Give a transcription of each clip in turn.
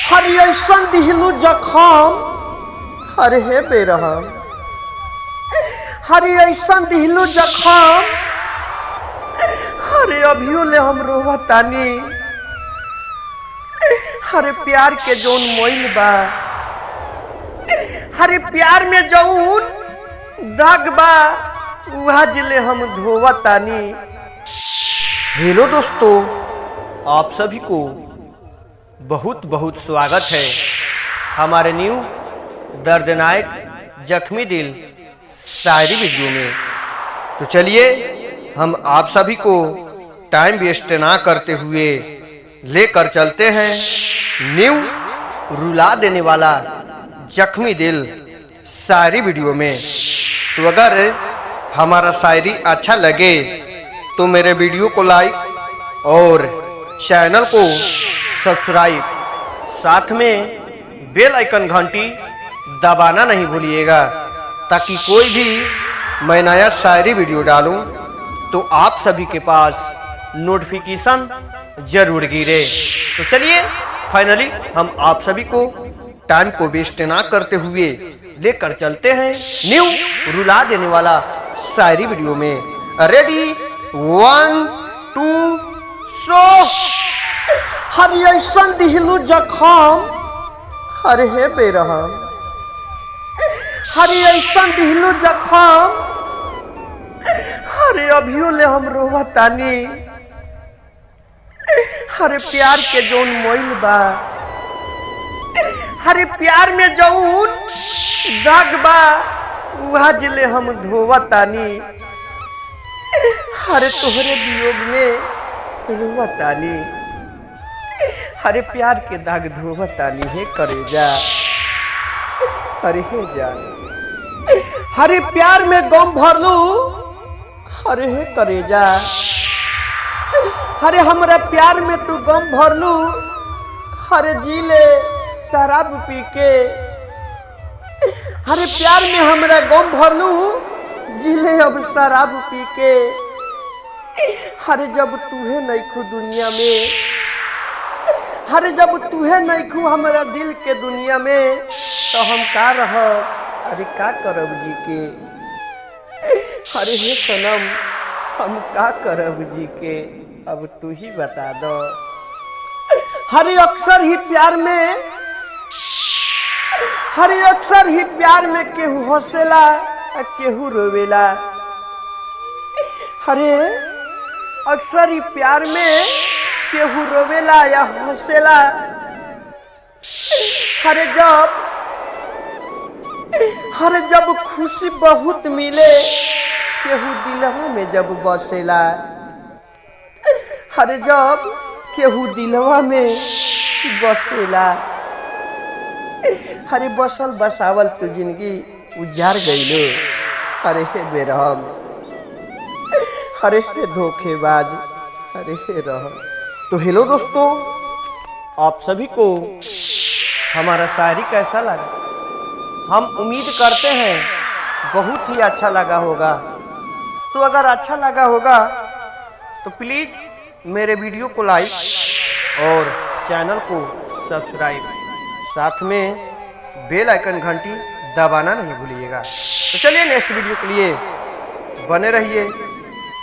हरि ऐसन दिहलू जखम, हरे हे बेरहम, हरि ऐसन दिहलू जखम, हरे अभियो ले हम रोवतानी। हरे प्यार के जौन मोइल बा, हरे प्यार में जौन दाग बा, वह जिले हम धोवतानी। हेलो दोस्तों, आप सभी को बहुत बहुत स्वागत है हमारे न्यू दर्दनाक जख्मी दिल शायरी वीडियो में। तो चलिए हम आप सभी को टाइम वेस्ट ना करते हुए लेकर चलते हैं न्यू रुला देने वाला जख्मी दिल शायरी वीडियो में। तो अगर हमारा शायरी अच्छा लगे तो मेरे वीडियो को लाइक और चैनल को सब्सक्राइब, साथ में बेल आइकन घंटी दबाना नहीं भूलिएगा, ताकि कोई भी मैं नया शायरी वीडियो डालूं तो आप सभी के पास नोटिफिकेशन जरूर गिरे। तो चलिए फाइनली हम आप सभी को टाइम को वेस्ट ना करते हुए लेकर चलते हैं न्यू रुला देने वाला शायरी वीडियो में। रेडी 1 2 शो। हरि ऐसन दिहलू जखम, हरे हे बेरहम, हरि ऐसन दिहलू जखम, हरे अभियो ले हम रोवतानी। हरे प्यार के जौन मोइल बा, हरे प्यार में जौन दाग बा, वह जिले हम धोवतानी। हरे तोहरे वियोग में रोवतानी, हरे प्यार के दाग धोवतानी। हे करेजा, हरे हे जान, हरे प्यार में गम भरलू, हरे हे करेजा, हरे हमरा प्यार में तू गम भरलू। हरे जीले शराब पी के, हरे प्यार में हमरा गम भरलू, जीले अब शराब पी के। हरे जब तूहे नइखू दुनिया में, हरे जब तूहे नइखू हमरा दिल के दुनिया में, तो हम का रहब, अरे का करब जी के। हरे हे सनम, हम का करब जी के, अब तू ही बता दो। हरे अक्सर ही प्यार में, हरे अक्सर ही प्यार में केहू हंसेला केहू रोवेला। हरे अक्सर ही प्यार में केहू रोवेला या हंसेला। हरे जब खुशी बहुत मिले, केहू दिलवा में जब बसेला। हरे जब केहू दिलवा में बसेला, हरे बसल बसावल तो जिंदगी उजाड़ गईलो। हरे हे बेरहम, हरे हे धोखेबाज, हरे हे रहम। तो हेलो दोस्तों, आप सभी को हमारा शायरी कैसा लगा? हम उम्मीद करते हैं बहुत ही अच्छा लगा होगा। तो अगर अच्छा लगा होगा तो प्लीज़ मेरे वीडियो को लाइक और चैनल को सब्सक्राइब, साथ में बेल आइकन घंटी दबाना नहीं भूलिएगा। तो चलिए नेक्स्ट वीडियो के लिए बने रहिए।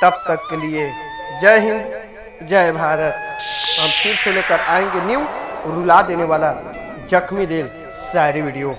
तब तक के लिए जय हिंद, जय भारत। हम फिर से लेकर आएंगे न्यू रुला देने वाला जख्मी दिल शायरी वीडियो।